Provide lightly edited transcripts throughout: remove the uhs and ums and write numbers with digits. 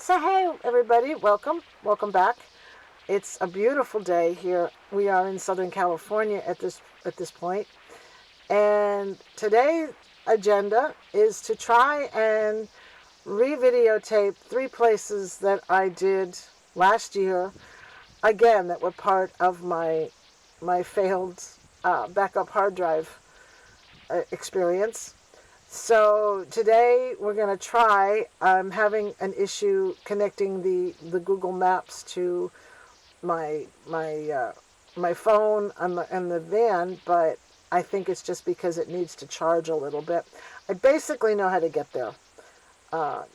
So hey everybody, welcome back. It's a beautiful day here. We are in Southern California at this point, and today's agenda is to try and re-videotape 3 places that I did last year, again that were part of my failed backup hard drive experience. So today we're going to try. I'm having an issue connecting the Google Maps to my phone and the van, but I think it's just because it needs to charge a little bit. I basically know how to get there.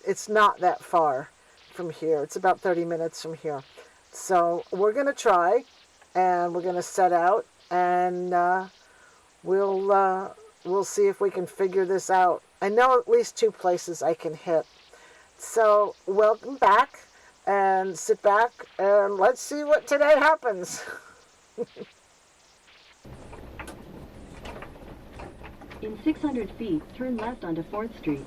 It's not that far from here. It's about 30 minutes from here. So we're going to try, and we're going to set out, and we'll see if we can figure this out. I know at least 2 places I can hit. So welcome back, and sit back and let's see what today happens. In 600 feet, turn left onto 4th Street.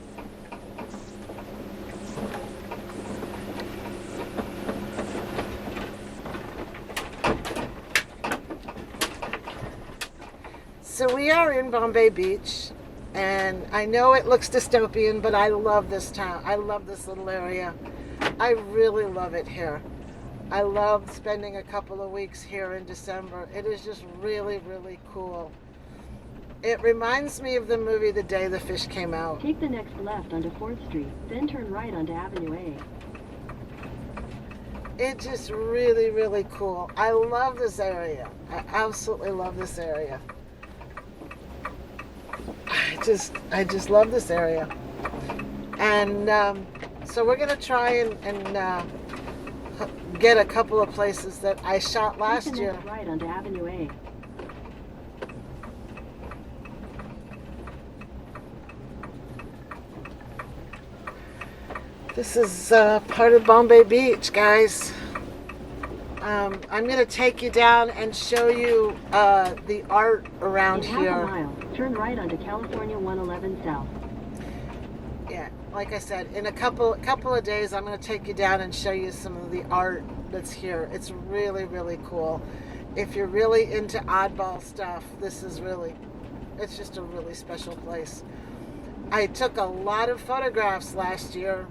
So we are in Bombay Beach, and I know it looks dystopian, but I love this town. I love this little area. I really love it here. I love spending a couple of weeks here in December. It is just really, really cool. It reminds me of the movie The Day the Fish Came Out. Take the next left onto 4th Street, then turn right onto Avenue A. It's just really, really cool. I love this area. I absolutely love this area. I just love this area. And so we're going to try and get a couple of places that I shot last year. Take the next right onto Avenue A. This is part of Bombay Beach, guys. I'm going to take you down and show you the art around In here. half a mile, turn right onto California 111 South. Yeah, like I said, in a couple of days, I'm going to take you down and show you some of the art that's here. It's really, really cool. If you're really into oddball stuff, this is really, it's just a really special place. I took a lot of photographs last year,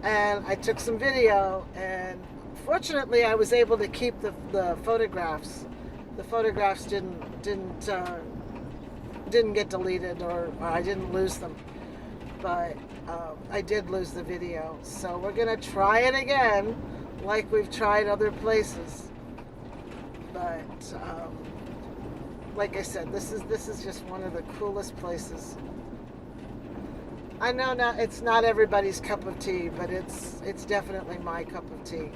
and I took some video, and fortunately I was able to keep the photographs. The photographs didn't get deleted, or I didn't lose them. But I did lose the video. So we're going to try it again like we've tried other places. But like I said, this is just one of the coolest places. I know it's not everybody's cup of tea, but it's definitely my cup of tea.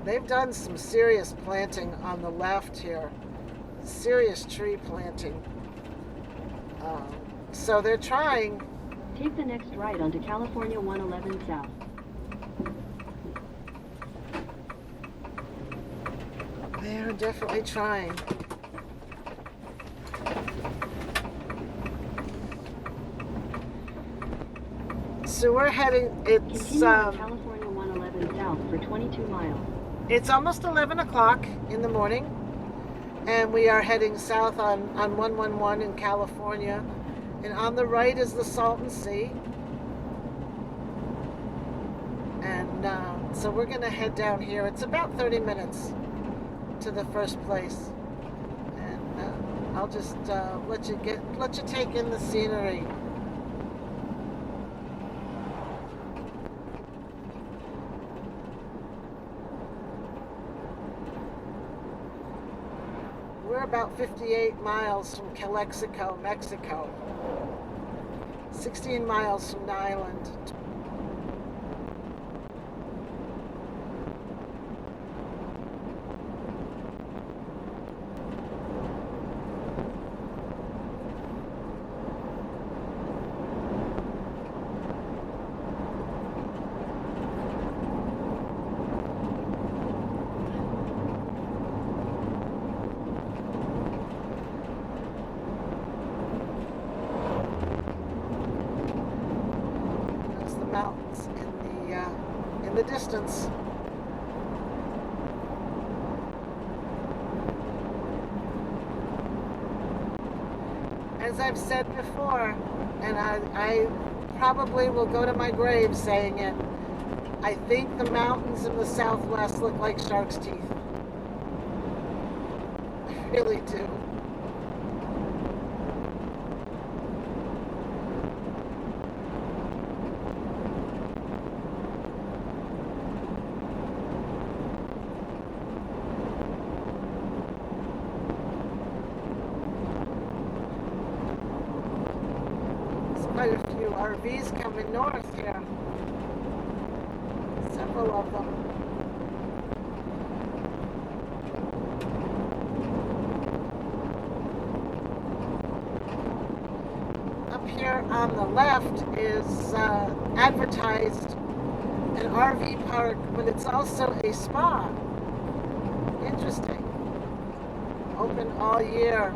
They've done some serious planting on the left here. Serious tree planting. So they're trying. Take the next right onto California 111 South. They're definitely trying. So we're heading, Continue on California 111 South for 22 miles. It's almost 11 o'clock in the morning, and we are heading south on 111 in California. And on the right is the Salton Sea. And so we're going to head down here. It's about 30 minutes to the first place. And I'll just let you take in the scenery. We're about 58 miles from Calexico, Mexico. 16 miles from the island. mountains in the distance. As I've said before, and I probably will go to my grave saying it, I think the mountains in the Southwest look like shark's teeth. I really do. Quite a few RVs coming north here. Several of them. Up here on the left is advertised an RV park, but it's also a spa. Interesting. Open all year.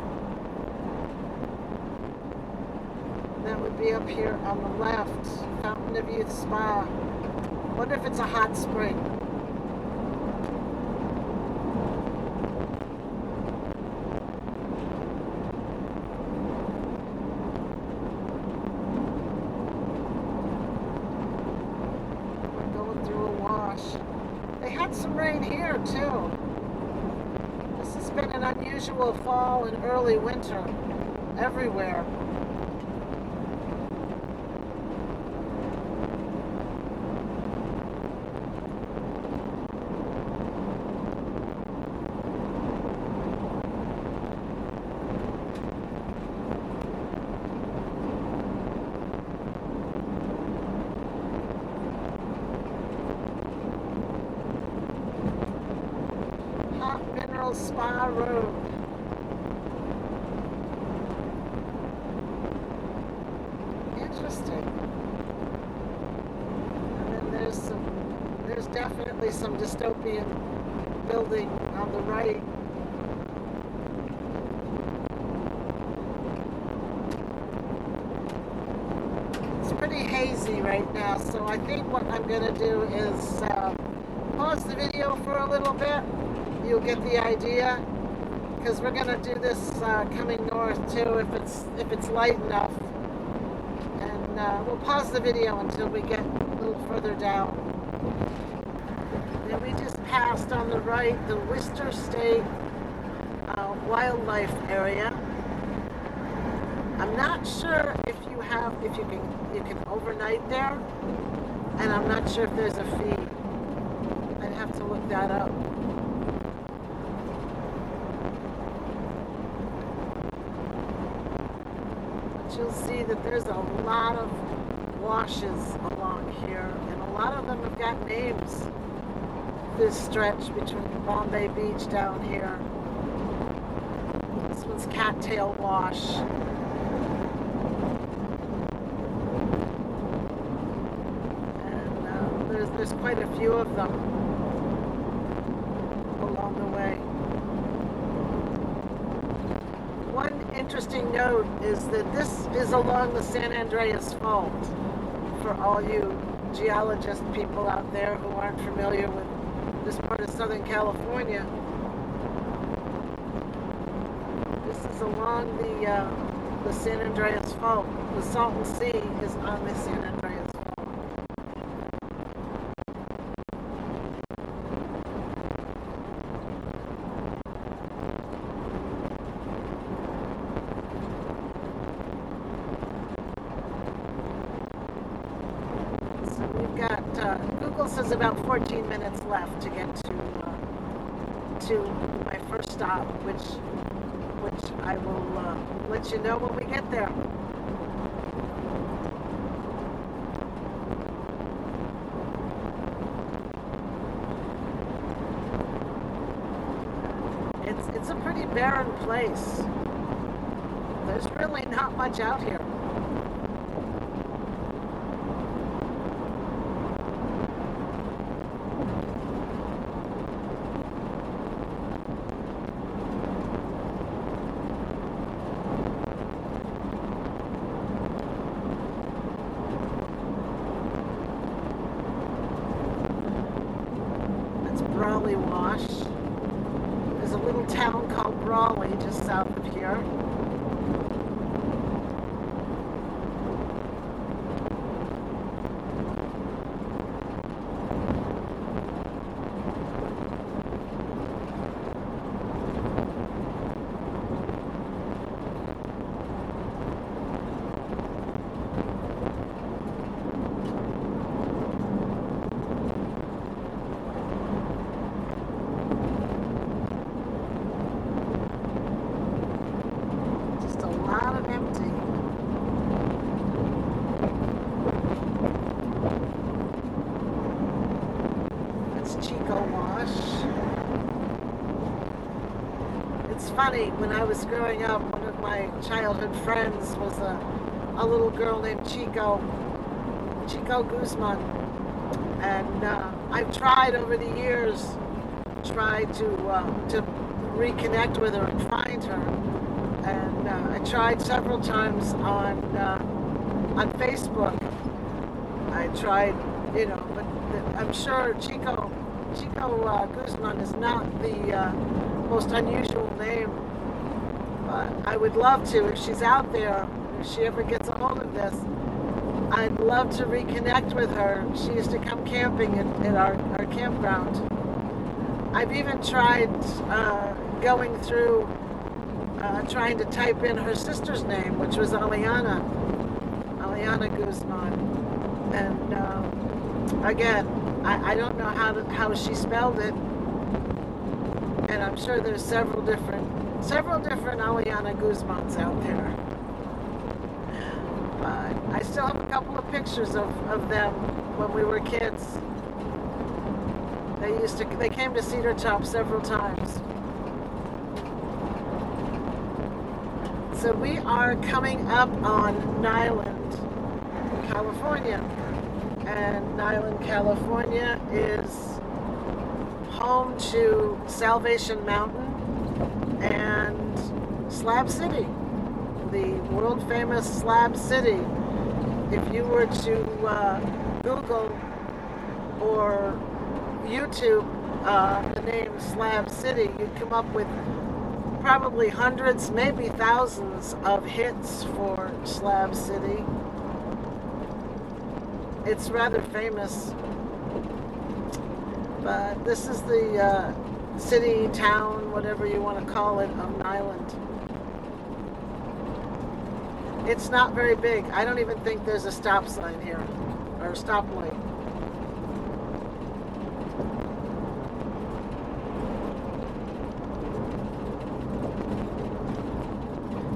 That would be up here on the left. Fountain of Youth Spa. Wonder if it's a hot spring. We're going through a wash. They had some rain here too. This has been an unusual fall and early winter everywhere. Spa Road. Interesting. And then there's definitely some dystopian building on the right. It's pretty hazy right now, so I think what I'm going to do is pause the video for a little bit. You'll get the idea, because we're going to do this coming north too if it's light enough, and we'll pause the video until we get a little further down. And we just passed on the right the Worcester State Wildlife Area. I'm not sure if you can overnight there, and I'm not sure if there's a fee. I'd have to look that up. You'll see that there's a lot of washes along here, and a lot of them have got names. This stretch between Bombay Beach down here. This one's Cattail Wash. And there's quite a few of them along the way. One interesting note is that this is along the San Andreas Fault. For all you geologist people out there who aren't familiar with this part of Southern California, this is along the San Andreas Fault. The Salton Sea is on the San Andreas Fault. Google says about 14 minutes left to get to my first stop, which I will let you know when we get there. It's a pretty barren place. There's really not much out here. Brawley Wash. There's a little town called Brawley just south of here. Funny, when I was growing up, one of my childhood friends was a little girl named Chico Guzman, and I've tried over the years, to reconnect with her and find her, and I tried several times on Facebook. I tried, but I'm sure Chico Guzman is not the most unusual name, but I would love to, if she's out there, if she ever gets a hold of this, I'd love to reconnect with her. She used to come camping at our campground. I've even tried going through, trying to type in her sister's name, which was Aliana Guzman, and again, I don't know how she spelled it. And I'm sure there's several different Aliana Guzmans out there. But I still have a couple of pictures of them when we were kids. They came to Cedar Top several times. So we are coming up on Nyland, California. And Nyland, California is home to Salvation Mountain and Slab City, the world famous Slab City. If you were to Google or YouTube the name Slab City, you'd come up with probably hundreds, maybe thousands of hits for Slab City. It's rather famous. But this is the city, town, whatever you want to call it, of Nyland. It's not very big. I don't even think there's a stop sign here, or a stoplight.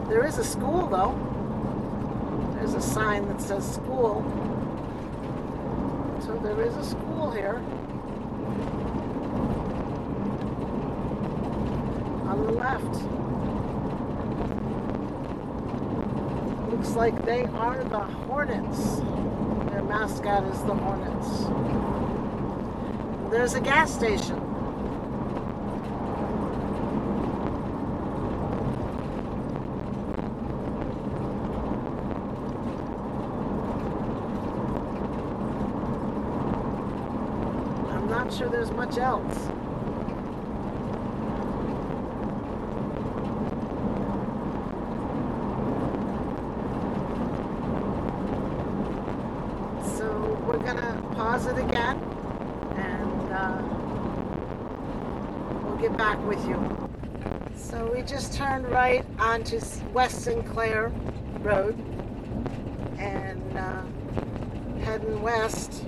There is a school, though. There's a sign that says school. So there is a school here. On the left. Looks like they are the Hornets. Their mascot is the Hornets. There's a gas station. I'm not sure there's much else. We're gonna pause it again, and we'll get back with you. So we just turned right onto West Sinclair Road and heading west.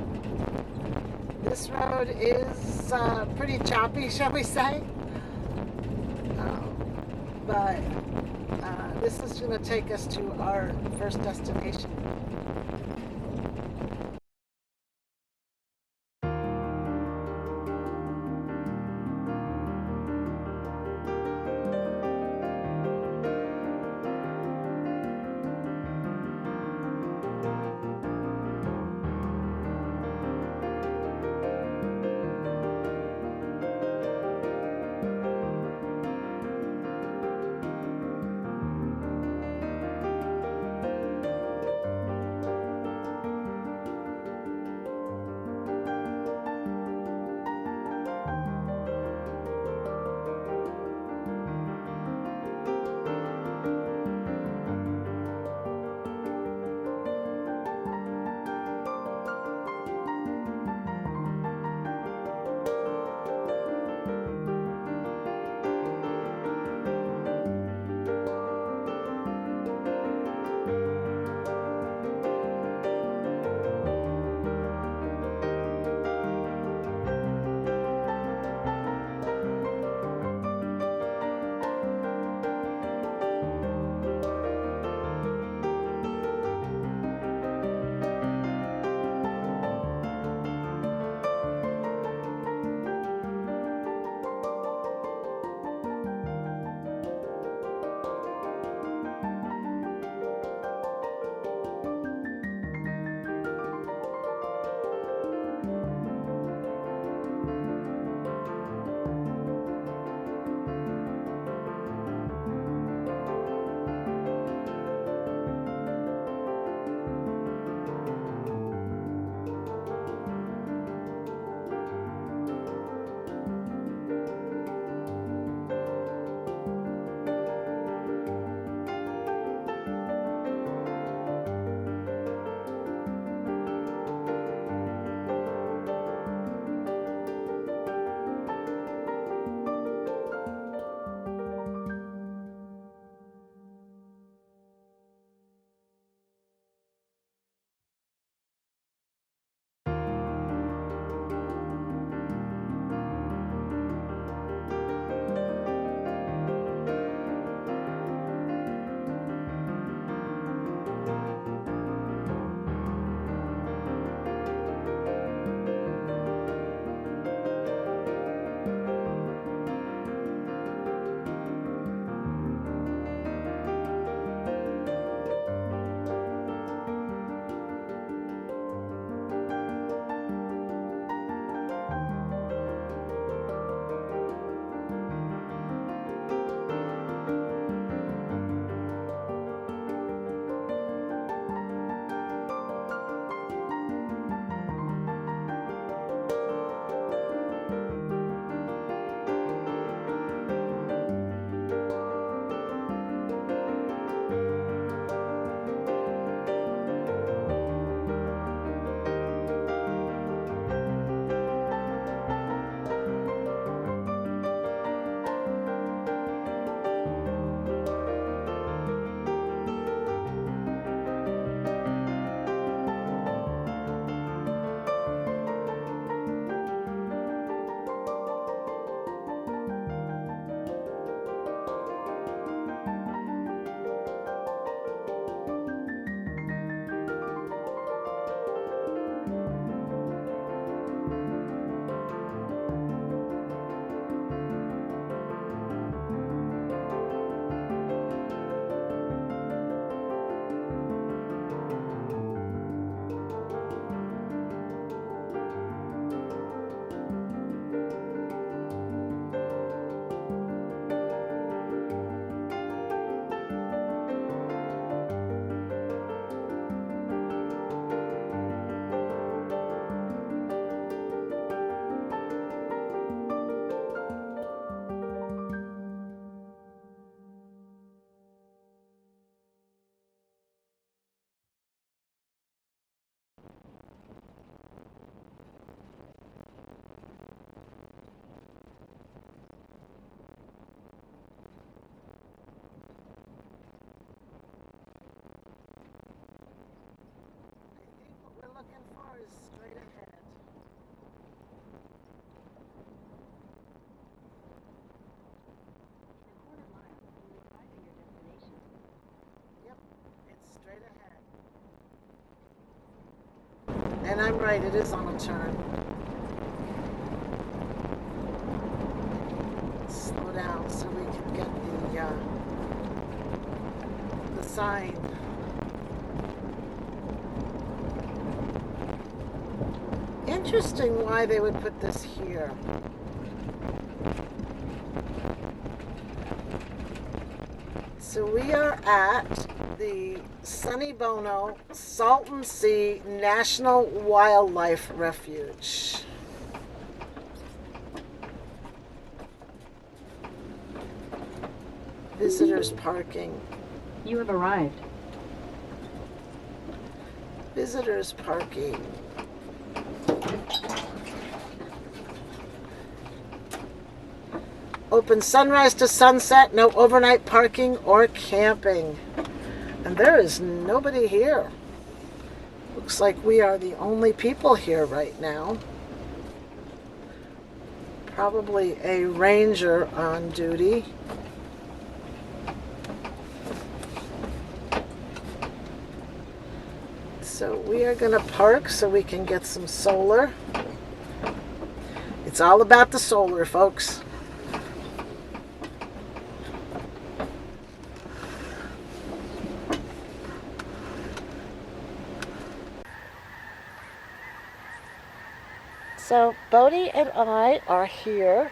This road is pretty choppy, shall we say? But this is going to take us to our first destination. And I'm right, it is on a turn. Slow down so we can get the sign. Interesting why they would put this here. So we are at the Sonny Bono Salton Sea National Wildlife Refuge. Visitors parking. You have arrived. Visitors parking. Open sunrise to sunset, no overnight parking or camping. And there is nobody here. Looks like we are the only people here right now. Probably a ranger on duty. So we are going to park so we can get some solar. It's all about the solar, folks. So Bodie and I are here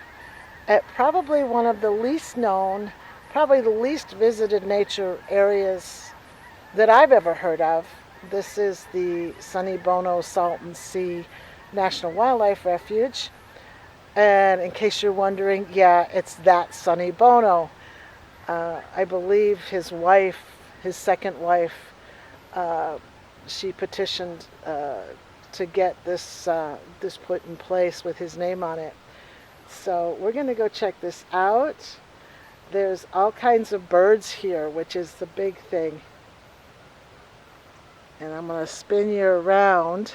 at probably one of the least known, probably the least visited nature areas that I've ever heard of. This is the Sonny Bono Salton Sea National Wildlife Refuge. And in case you're wondering, yeah, it's that Sonny Bono. I believe his wife, his second wife, she petitioned to get this put in place with his name on it. So we're going to go check this out. There's all kinds of birds here, which is the big thing. And I'm going to spin you around.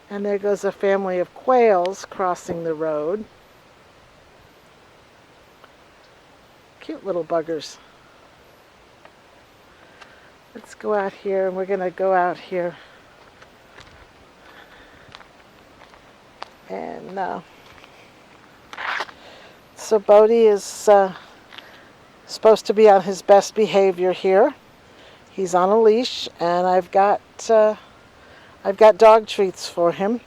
And there goes a family of quails crossing the road. Cute little buggers. Let's go out here, and we're going to go out here. And so Bodie is supposed to be on his best behavior here. He's on a leash, and I've got dog treats for him.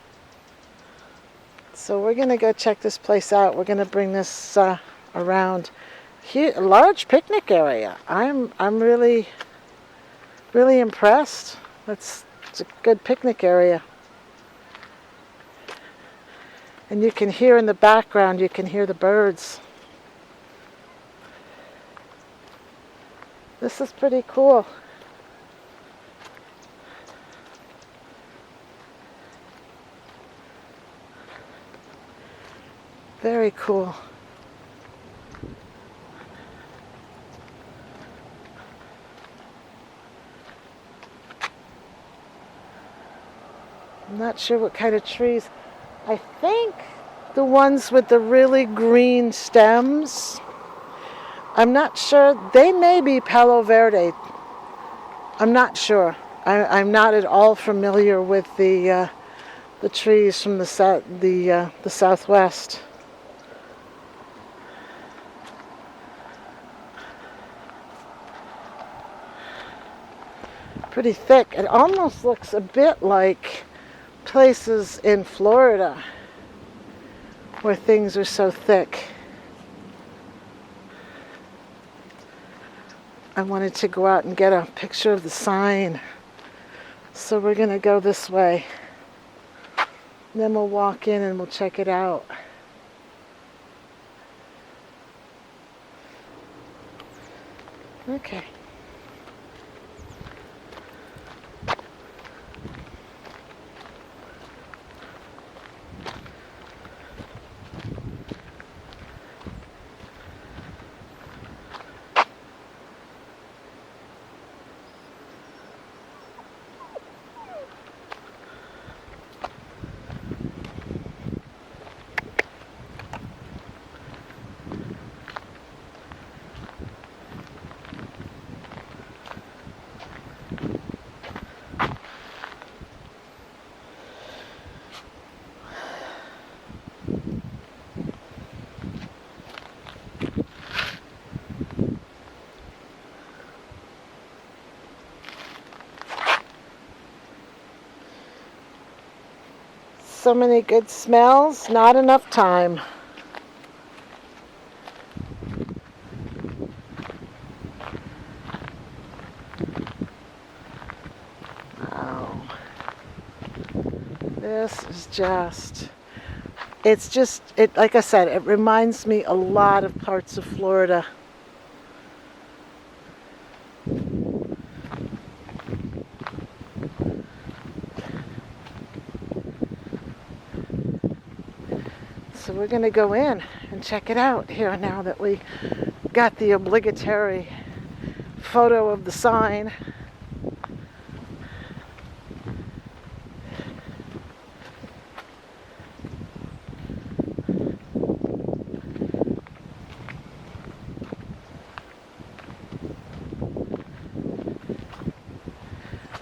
So we're going to go check this place out. We're going to bring this around. Here, a large picnic area. I'm really impressed. It's a good picnic area. And you can hear in the background, you can hear the birds. This is pretty cool. Very cool. I'm not sure what kind of trees. I think the ones with the really green stems. I'm not sure. They may be Palo Verde. I'm not sure. I'm not at all familiar with the trees from the southwest. Pretty thick. It almost looks a bit like places in Florida where things are so thick. I wanted to go out and get a picture of the sign. So we're going to go this way. Then we'll walk in and we'll check it out. Okay. So many good smells, not enough time. Wow. This is just, like I said, it reminds me a lot of parts of Florida. So we're going to go in and check it out here now that we got the obligatory photo of the sign.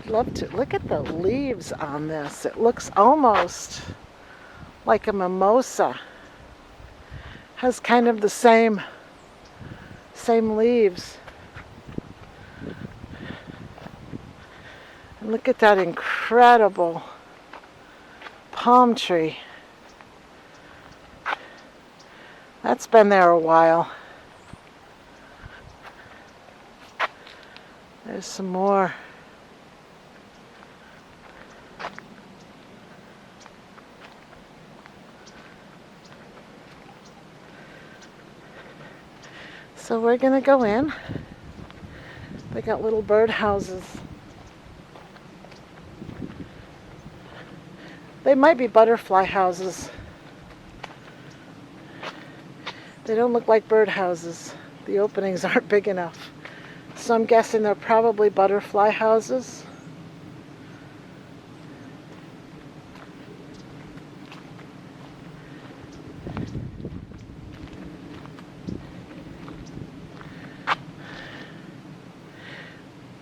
Love to look at the leaves on this. It looks almost like a mimosa. Has kind of the same leaves. And look at that incredible palm tree. That's been there a while. There's some more. So we're going to go in. They got little bird houses. They might be butterfly houses. They don't look like bird houses. The openings aren't big enough. So I'm guessing they're probably butterfly houses.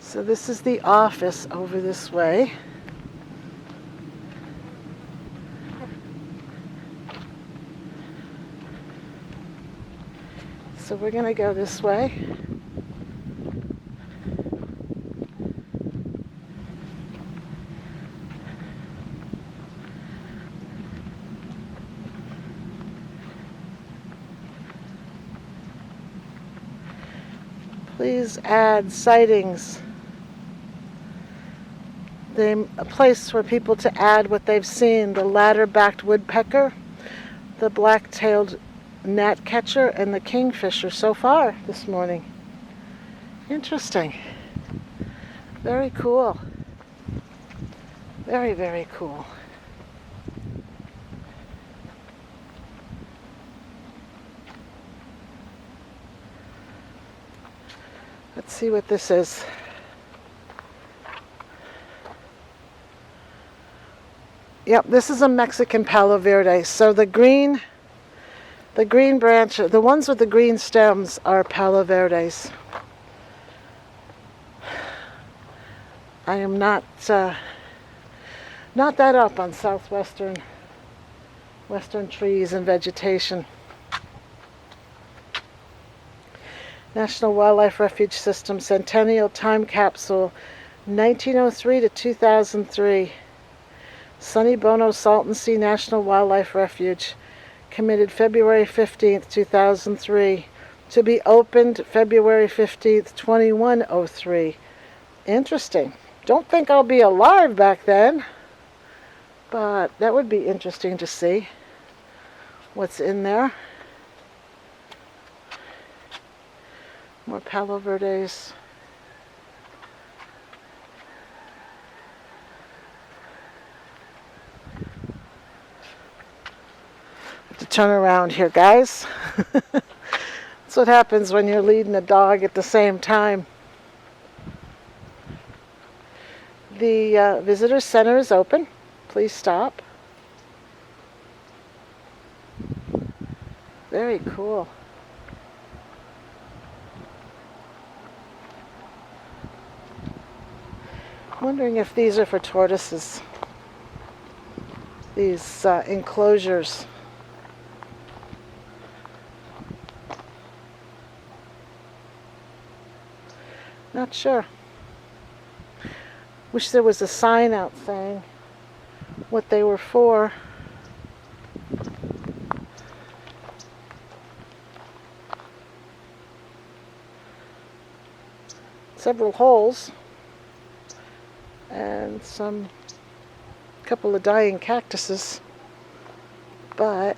So this is the office over this way. So we're going to go this way. Please add sightings. A place for people to add what they've seen: the ladder-backed woodpecker, the black-tailed gnatcatcher, and the kingfisher so far this morning. Interesting. Very cool. Very, very cool. Let's see what this is. Yep, this is a Mexican Palo Verde. So the green branch, the ones with the green stems are Palo Verdes. I am not that up on southwestern trees and vegetation. National Wildlife Refuge System Centennial Time Capsule, 1903 to 2003. Sonny Bono Salton Sea National Wildlife Refuge, committed February 15th, 2003, to be opened February 15th, 2103. Interesting. Don't think I'll be alive back then, but that would be interesting to see what's in there. More Palo Verdes. To turn around here, guys. That's what happens when you're leading a dog at the same time. The visitor center is open. Please stop. Very cool. I'm wondering if these are for tortoises. These enclosures. Not sure. Wish there was a sign out saying what they were for. several holes, and couple of dying cactuses, but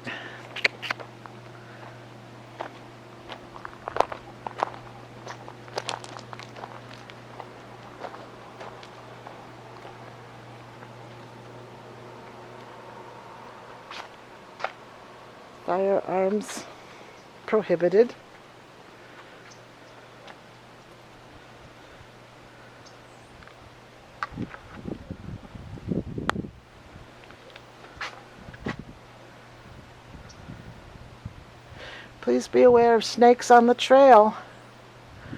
firearms prohibited. Please be aware of snakes on the trail.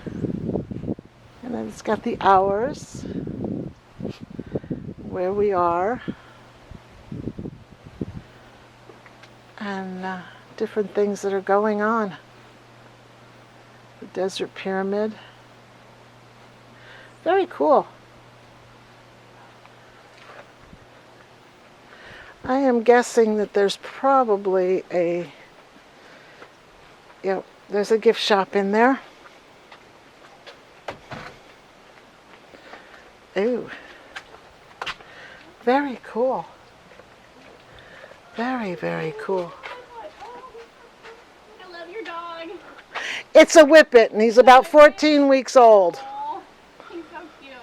And then it's got the hours, where we are, and different things that are going on. The desert pyramid. Very cool. I am guessing that there's probably there's a gift shop in there. Ooh. Very cool. Very, very cool. I love your dog. It's a Whippet, and he's about 14 weeks old. Oh, he's so cute.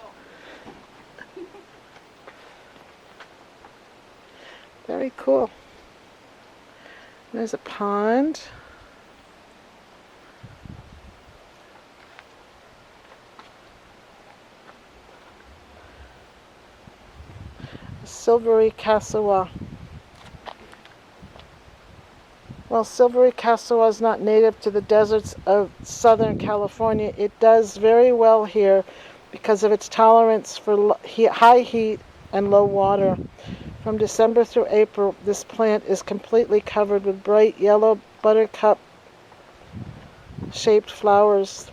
Very cool. There's a pond. Silvery cassowaries. While silvery cassowaries is not native to the deserts of Southern California, it does very well here because of its tolerance for high heat and low water. From December through April, this plant is completely covered with bright yellow buttercup-shaped flowers.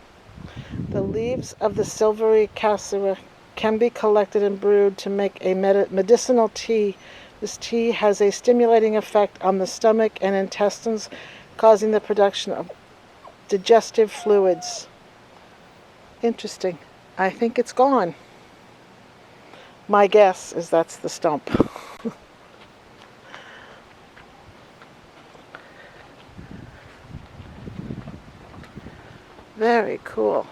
The leaves of the silvery cassowaries can be collected and brewed to make a medicinal tea. This tea has a stimulating effect on the stomach and intestines, causing the production of digestive fluids. Interesting. I think it's gone. My guess is that's the stump. Very cool.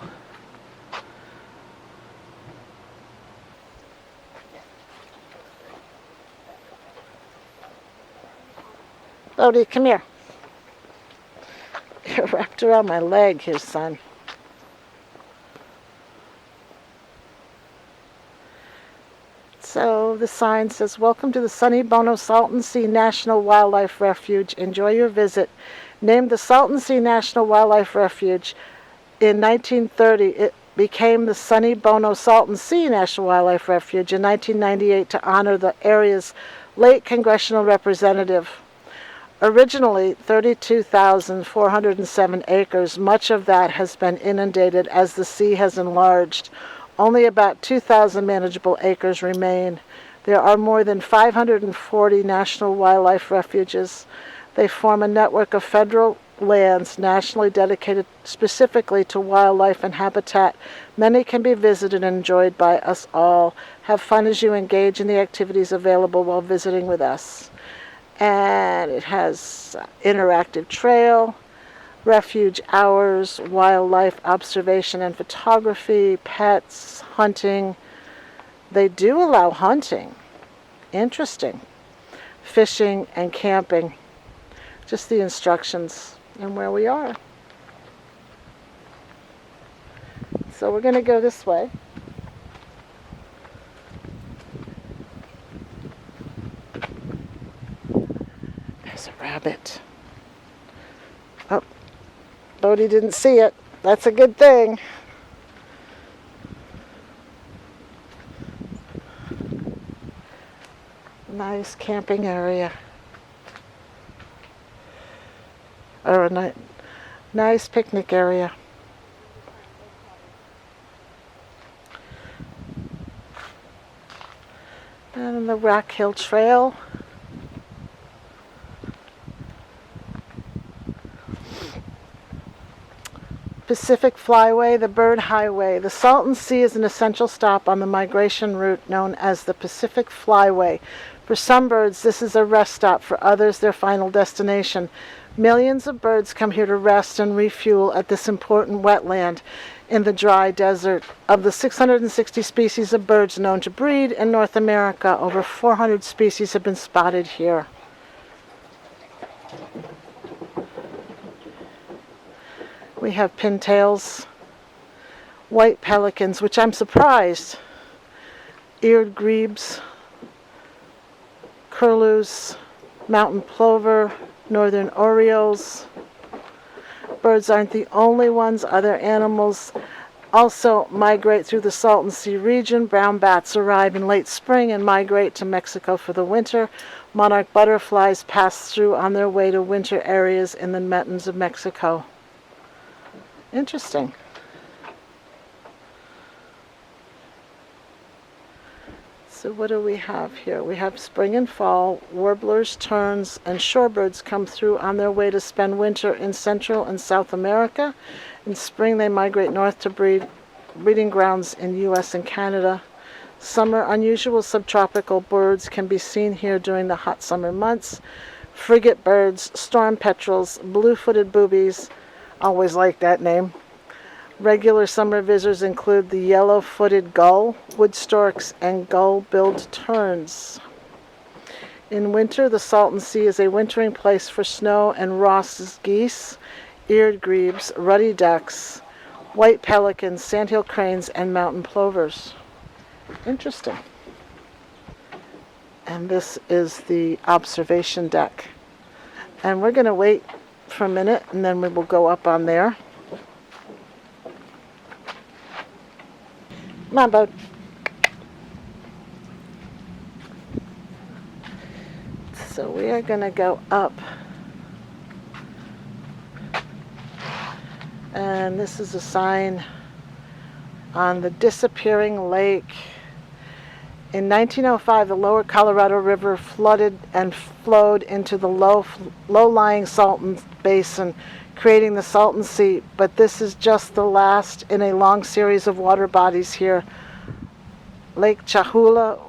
Bodie, come here. You're wrapped around my leg here, son. So the sign says, "Welcome to the Sonny Bono Salton Sea National Wildlife Refuge. Enjoy your visit." Named the Salton Sea National Wildlife Refuge in 1930, it became the Sonny Bono Salton Sea National Wildlife Refuge in 1998 to honor the area's late congressional representative. Originally 32,407 acres, much of that has been inundated as the sea has enlarged. Only about 2,000 manageable acres remain. There are more than 540 national wildlife refuges. They form a network of federal lands nationally dedicated specifically to wildlife and habitat. Many can be visited and enjoyed by us all. Have fun as you engage in the activities available while visiting with us. And it has interactive trail, refuge hours, wildlife observation and photography, pets, hunting. They do allow hunting. Interesting. Fishing and camping. Just the instructions and where we are. So we're going to go this way. There's a rabbit. Oh, Bodie didn't see it. That's a good thing. Nice camping area. Or a nice picnic area. And the Rock Hill Trail. Pacific Flyway, the Bird Highway. The Salton Sea is an essential stop on the migration route known as the Pacific Flyway. For some birds, this is a rest stop. For others, their final destination. Millions of birds come here to rest and refuel at this important wetland in the dry desert. Of the 660 species of birds known to breed in North America, over 400 species have been spotted here. We have pintails, white pelicans, which I'm surprised, eared grebes, curlews, mountain plover, northern orioles. Birds aren't the only ones. Other animals also migrate through the Salton Sea region. Brown bats arrive in late spring and migrate to Mexico for the winter. Monarch butterflies pass through on their way to winter areas in the mountains of Mexico. Interesting. So what do we have here? We have spring and fall. Warblers, terns, and shorebirds come through on their way to spend winter in Central and South America. In spring, they migrate north to breeding grounds in U.S. and Canada. Summer, unusual subtropical birds can be seen here during the hot summer months. Frigate birds, storm petrels, blue-footed boobies, always like that name. Regular summer visitors include the yellow-footed gull, wood storks, and gull-billed terns. In winter, the Salton Sea is a wintering place for snow and Ross's geese, eared grebes, ruddy ducks, white pelicans, sandhill cranes, and mountain plovers. Interesting. And this is the observation deck. And we're going to wait for a minute, and then we will go up on there. Come on, bud. So we are going to go up. And this is a sign on the disappearing lake. In 1905, the lower Colorado River flooded and flowed into the low-lying Salton Basin, creating the Salton Sea. But this is just the last in a long series of water bodies here. Lake Chahula,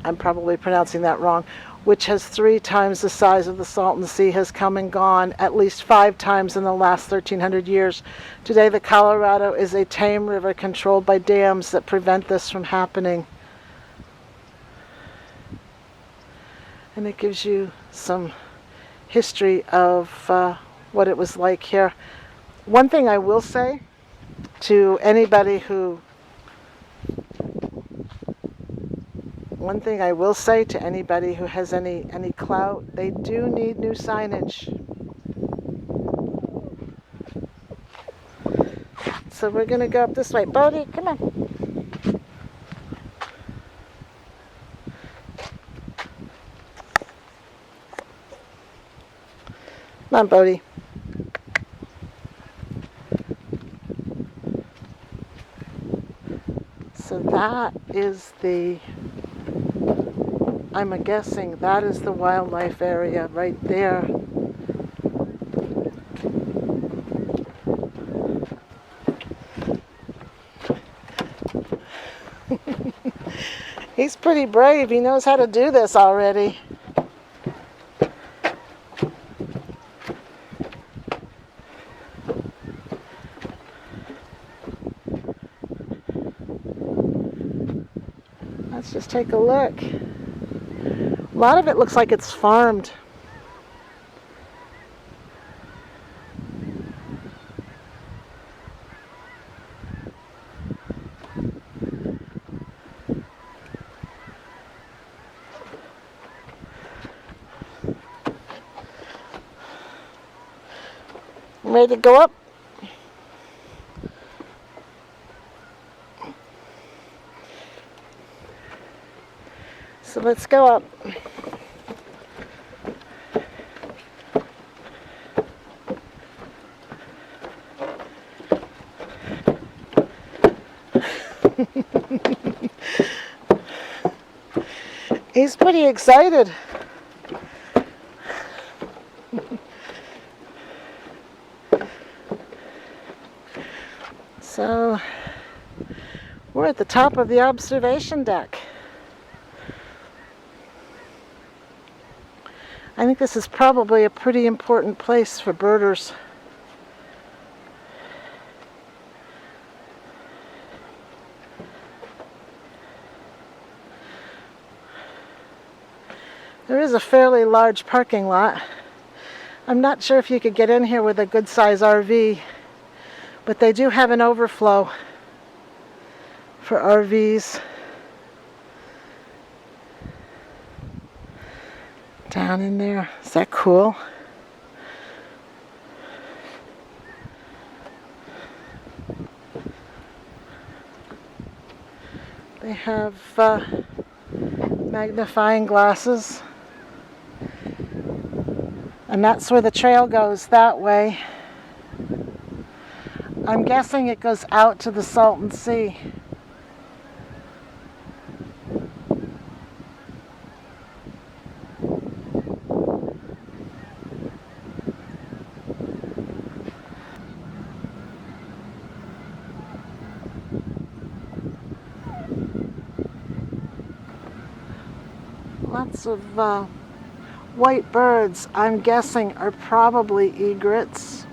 I'm probably pronouncing that wrong, which has 3 times the size of the Salton Sea, has come and gone at least 5 times in the last 1,300 years. Today, the Colorado is a tame river controlled by dams that prevent this from happening. And it gives you some history of what it was like here. One thing I will say to anybody who has any clout, they do need new signage. So we're going to go up this way. Bodie, come on. Come on, Bodie. So that is I'm guessing that is the wildlife area right there. He's pretty brave. He knows how to do this already. Let's just take a look. A lot of it looks like it's farmed. Ready to go up? So let's go up. He's pretty excited. We're at the top of the observation deck. I think this is probably a pretty important place for birders. There is a fairly large parking lot. I'm not sure if you could get in here with a good size RV, but they do have an overflow for RVs. Down in there. Is that cool? They have magnifying glasses. And that's where the trail goes, that way. I'm guessing it goes out to the Salton Sea. Lots of white birds, I'm guessing, are probably egrets.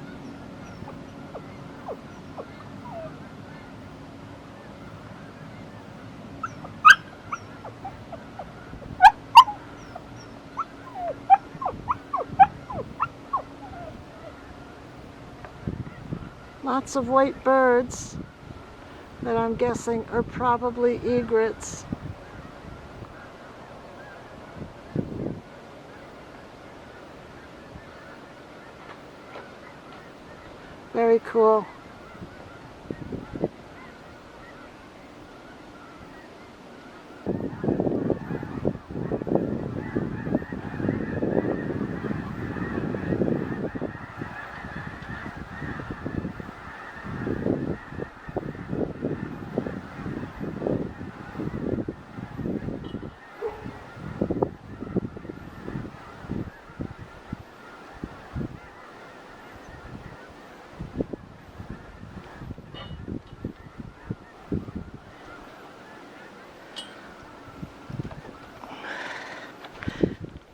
Lots of white birds that I'm guessing are probably egrets. Very cool.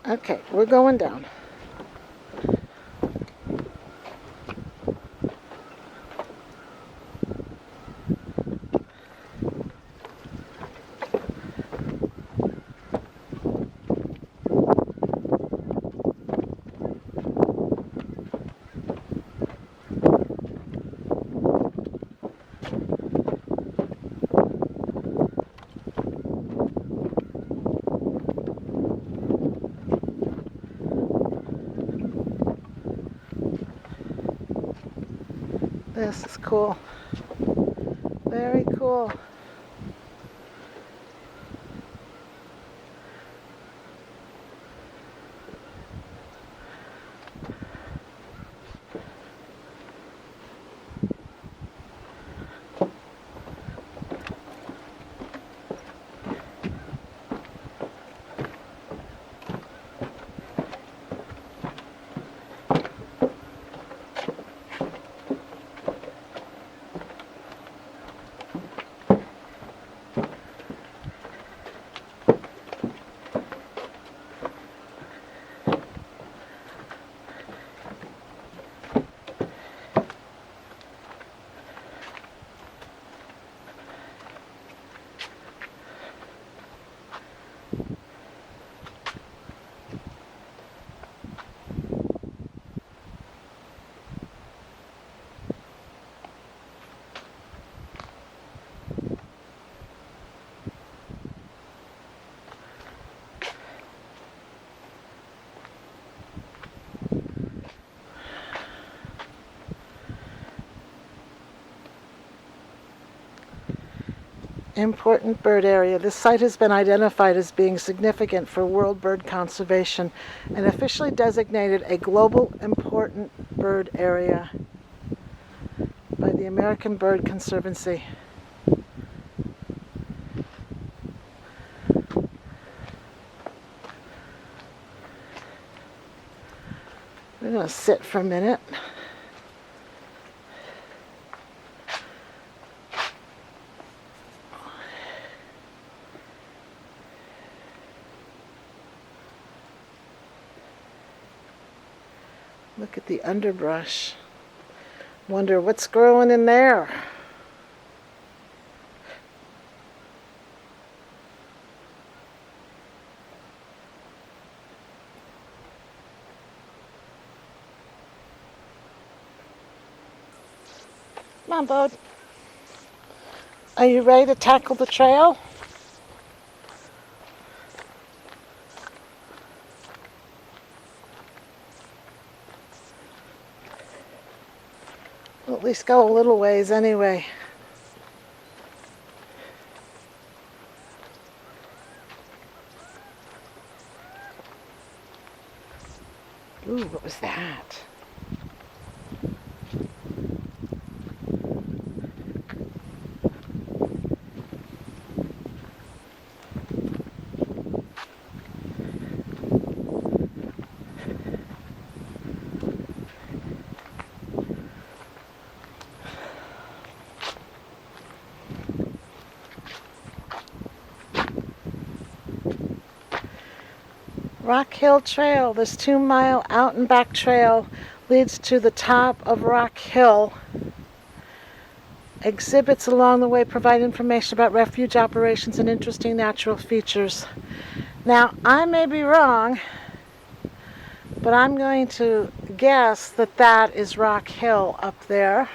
Okay, we're going down. This is cool. Very cool. Important bird area. This site has been identified as being significant for world bird conservation and officially designated a global important bird area by the American Bird Conservancy. We're going to sit for a minute. Look at the underbrush. Wonder what's growing in there. Come on, bud. Are you ready to tackle the trail? We'll at least go a little ways anyway. Ooh, what was that? Rock Hill Trail, this 2-mile out and back trail leads to the top of Rock Hill. Exhibits along the way provide information about refuge operations and interesting natural features. Now, I may be wrong, but I'm going to guess that that is Rock Hill up there.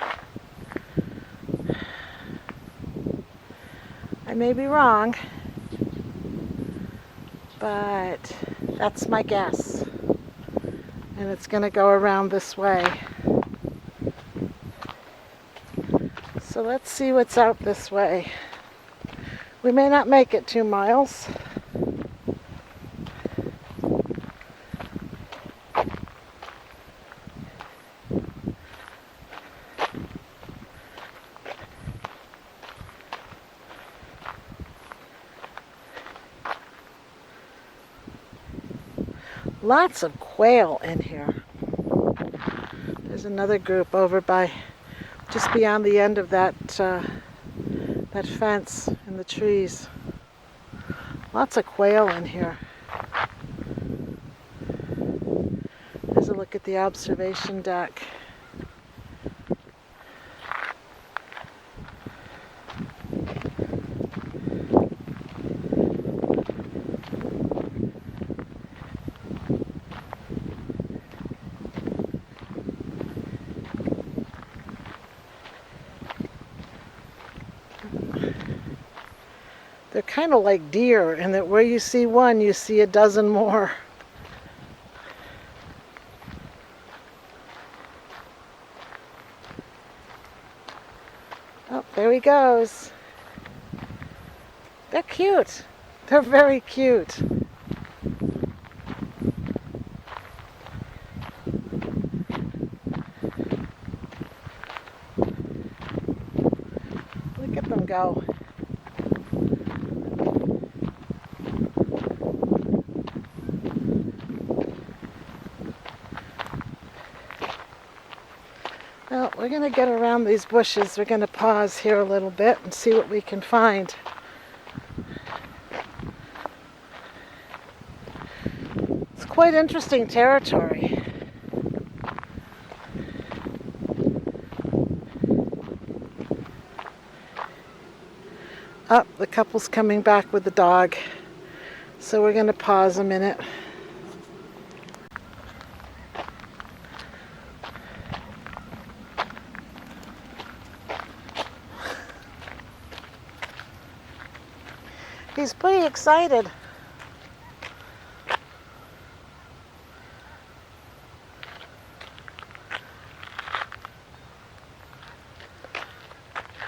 I may be wrong, but that's my guess. And it's going to go around this way. So let's see what's out this way. We may not make it 2 miles. Lots of quail in here. There's another group over by, just beyond the end of that that fence in the trees. Lots of quail in here. There's a look at the observation deck. They're kind of like deer in that where you see one, you see a dozen more. Oh, there he goes. They're cute. They're very cute. Look at them go. Well, we're going to get around these bushes. We're going to pause here a little bit and see what we can find. It's quite interesting territory. Oh, the couple's coming back with the dog. So we're going to pause a minute. He's pretty excited.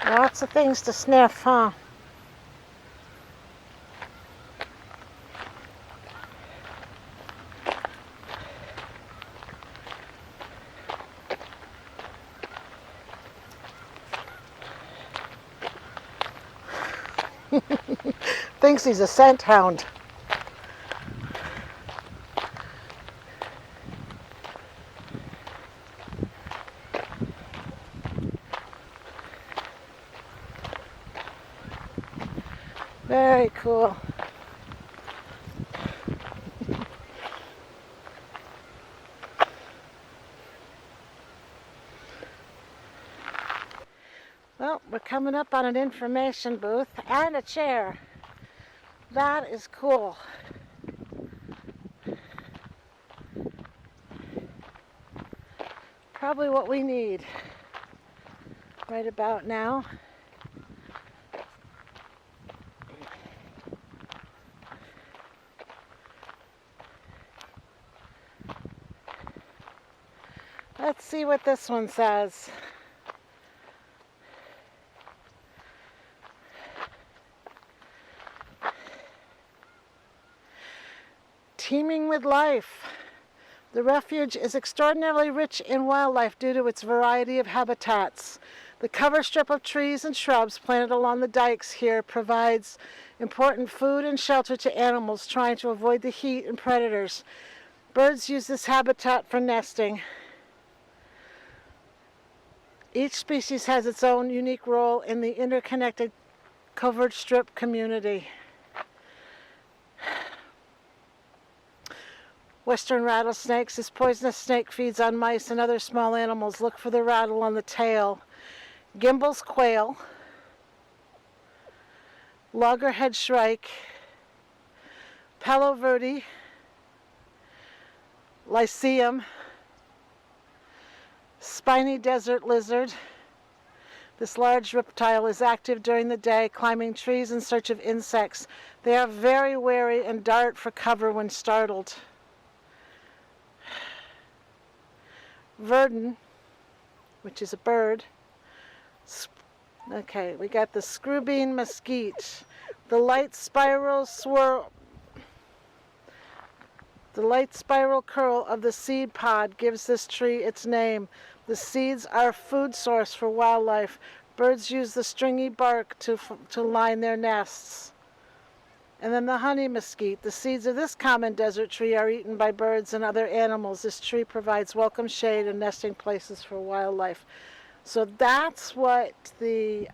Lots of things to sniff, huh? Thinks he's a scent hound. Very cool. coming up on an information booth and a chair. That is cool. Probably what we need right about now. Let's see what this one says. Teeming with life. The refuge is extraordinarily rich in wildlife due to its variety of habitats. The cover strip of trees and shrubs planted along the dikes here provides important food and shelter to animals trying to avoid the heat and predators. Birds use this habitat for nesting. Each species has its own unique role in the interconnected covered strip community. Western rattlesnakes. This poisonous snake feeds on mice and other small animals. Look for the rattle on the tail. Gimbal's quail. Loggerhead shrike. Palo verde. Lyceum. Spiny desert lizard. This large reptile is active during the day, climbing trees in search of insects. They are very wary and dart for cover when startled. Verdon, which is a bird. Okay, we got the screwbean mesquite. The light spiral curl of the seed pod gives this tree its name. The seeds are a food source for wildlife. Birds use the stringy bark to line their nests. And then the honey mesquite. The seeds of this common desert tree are eaten by birds and other animals. This tree provides welcome shade and nesting places for wildlife. So that's what the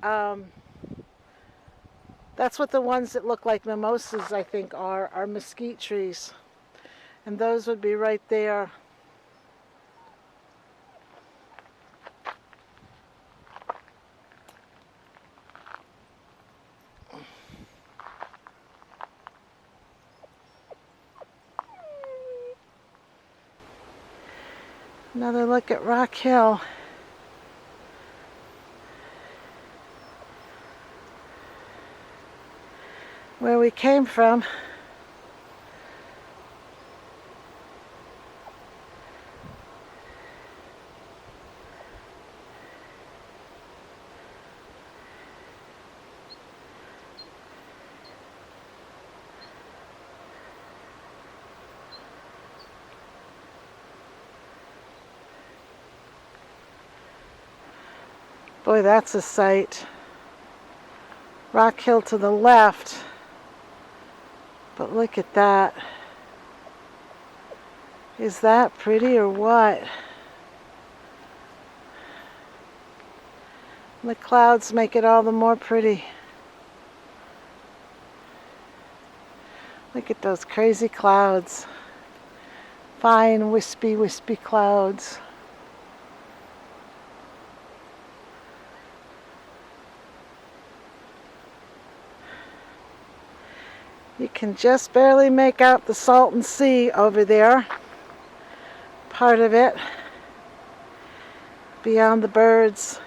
ones that look like mimosas, I think, are mesquite trees. And those would be right there. Another look at Rock Hill. Where we came from. Boy, that's a sight. Rock Hill to the left. But look at that. Is that pretty or what? The clouds make it all the more pretty. Look at those crazy clouds. Fine, wispy, wispy clouds. You can just barely make out the Salton Sea over there, part of it, beyond the birds.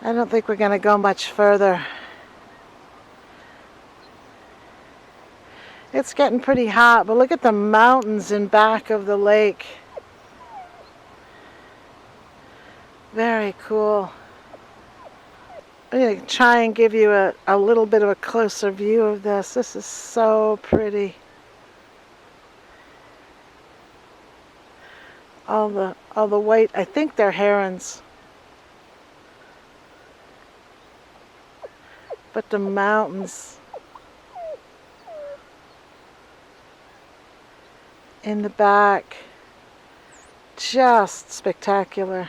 I don't think we're going to go much further. It's getting pretty hot, but look at the mountains in back of the lake. Very cool. I'm going to try and give you a little bit of a closer view of this. This is so pretty. All the white, I think they're herons. But the mountains in the back, just spectacular.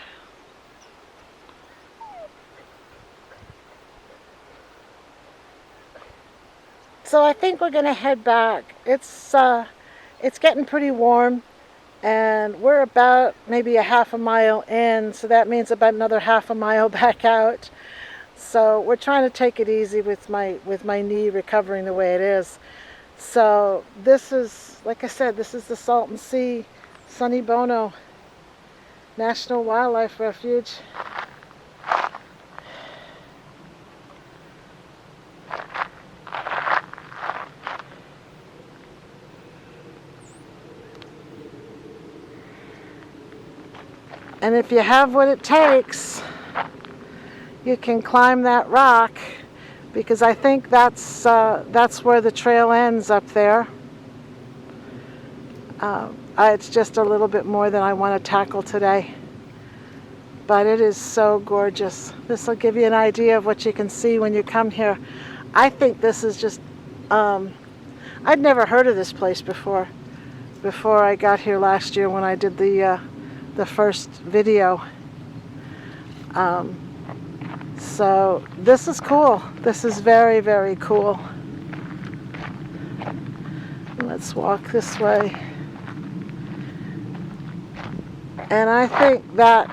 So I think we're going to head back. It's it's getting pretty warm, and we're about maybe a half a mile in, so that means about another half a mile back out. So we're trying to take it easy with my knee recovering the way it is. So this is, like I said, this is the Salton Sea Sonny Bono National Wildlife Refuge. And if you have what it takes, you can climb that rock, because I think that's where the trail ends up there. It's just a little bit more than I want to tackle today. But it is so gorgeous. This will give you an idea of what you can see when you come here. I think this is just, I'd never heard of this place before I got here last year when I did the first video. So this is cool. This is very, very cool. Let's walk this way. And I think that,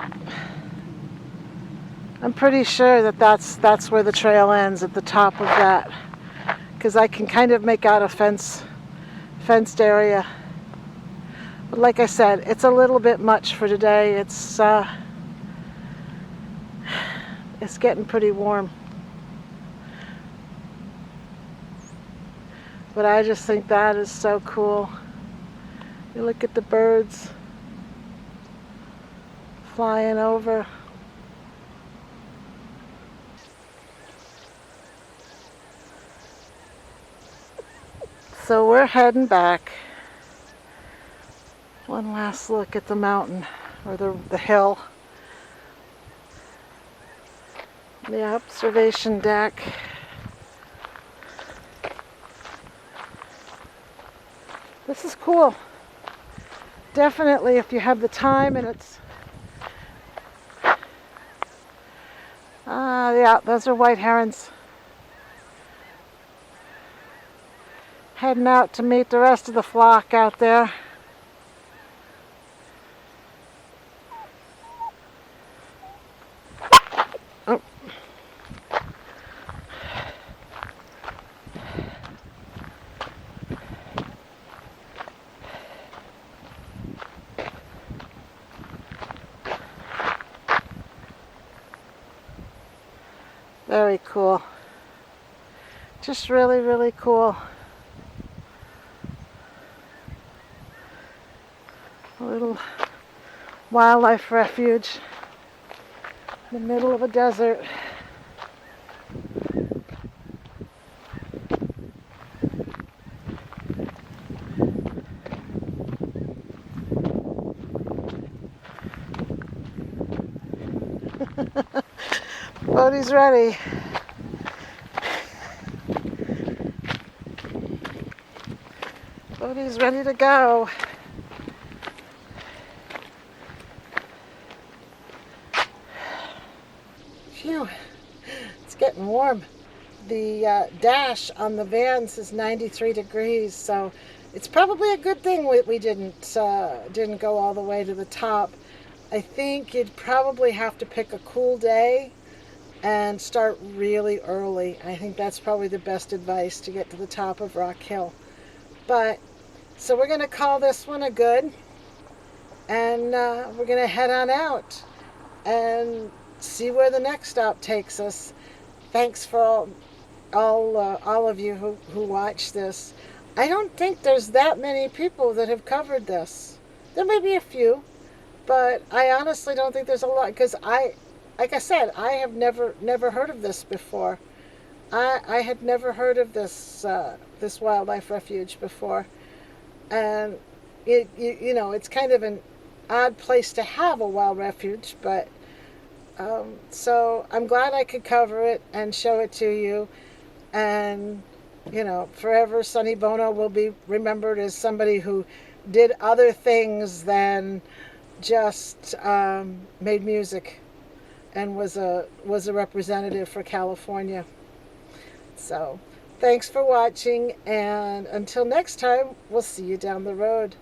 I'm pretty sure that that's where the trail ends, at the top of that, because I can kind of make out a fenced area. But like I said, it's a little bit much for today. It's getting pretty warm. But I just think that is so cool. You look at the birds flying over. So we're heading back. One last look at the mountain, or the hill. The observation deck. This is cool. Definitely, if you have the time, and it's yeah, those are white herons. Heading out to meet the rest of the flock out there. Oh. Very cool. Just really, really cool. A little wildlife refuge in the middle of a desert. Bodie's ready. Bodie's ready to go. Phew, it's getting warm. The dash on the van says 93 degrees, so it's probably a good thing we didn't go all the way to the top. I think you'd probably have to pick a cool day and start really early. I think that's probably the best advice to get to the top of Rock Hill. But, so we're going to call this one a good, and we're going to head on out and see where the next stop takes us. Thanks for all of you who watch this. I don't think there's that many people that have covered this. There may be a few, but I honestly don't think there's a lot, because like I said, I have never heard of this before. I had never heard of this this wildlife refuge before, and you know, it's kind of an odd place to have a wild refuge, but so I'm glad I could cover it and show it to you. And you know, forever Sonny Bono will be remembered as somebody who did other things than just made music, and was a representative for California. So Thanks for watching, and until next time, we'll see you down the road.